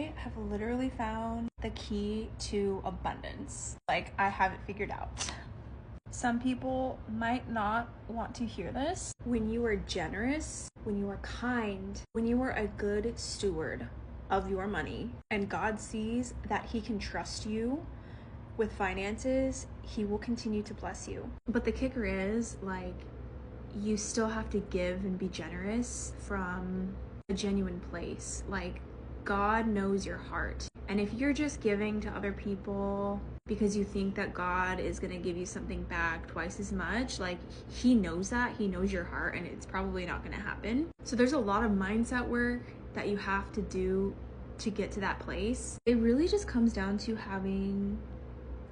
I have literally found the key to abundance. Like, I have it figured out. Some people might not want to hear this. When you are generous, when you are kind, when you are a good steward of your money, and God sees that He can trust you with finances, He will continue to bless you. But the kicker is, like, you still have to give and be generous from a genuine place. Like, God knows your heart. And if you're just giving to other people because you think that God is going to give you something back twice as much, like, He knows that. He knows your heart, and it's probably not going to happen. So there's a lot of mindset work that you have to do to get to that place. It really just comes down to having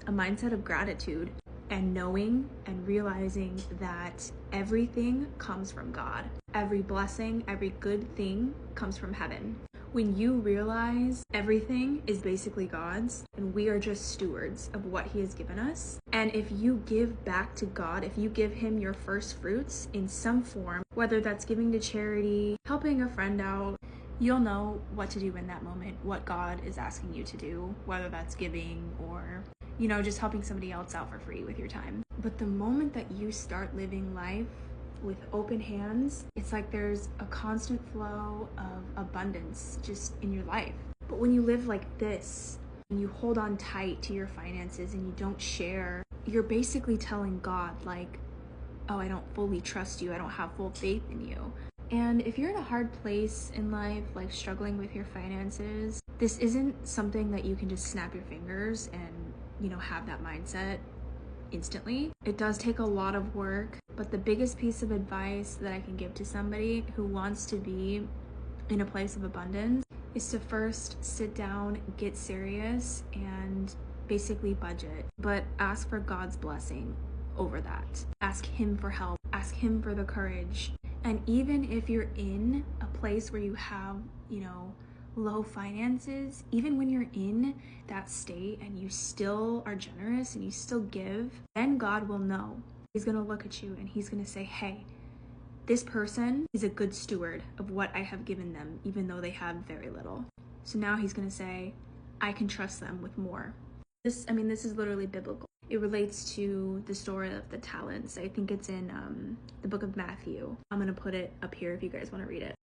a mindset of gratitude and knowing and realizing that everything comes from God. Every blessing, every good thing comes from heaven. When you realize everything is basically God's and we are just stewards of what He has given us, and if you give back to God, if you give Him your first fruits in some form, whether that's giving to charity, helping a friend out, you'll know what to do in that moment, what God is asking you to do, whether that's giving or, just helping somebody else out for free with your time. But the moment that you start living life with open hands, it's like there's a constant flow of abundance just in your life. But when you live like this, and you hold on tight to your finances and you don't share, you're basically telling God, like, oh, I don't fully trust you, I don't have full faith in you. And if you're in a hard place in life, like struggling with your finances, this isn't something that you can just snap your fingers and, have that mindset instantly. It does take a lot of work, but the biggest piece of advice that I can give to somebody who wants to be in a place of abundance is to first sit down, get serious, and basically budget, but ask for God's blessing over that. Ask Him for help, ask Him for the courage. And even if you're in a place where you have, low finances, even when you're in that state and you still are generous and you still give, then God will know. He's going to look at you and He's going to say, hey, this person is a good steward of what I have given them, even though they have very little. So now He's going to say, I can trust them with more. This is literally biblical. It relates to the story of the talents. I think it's in the book of Matthew. I'm going to put it up here if you guys want to read it.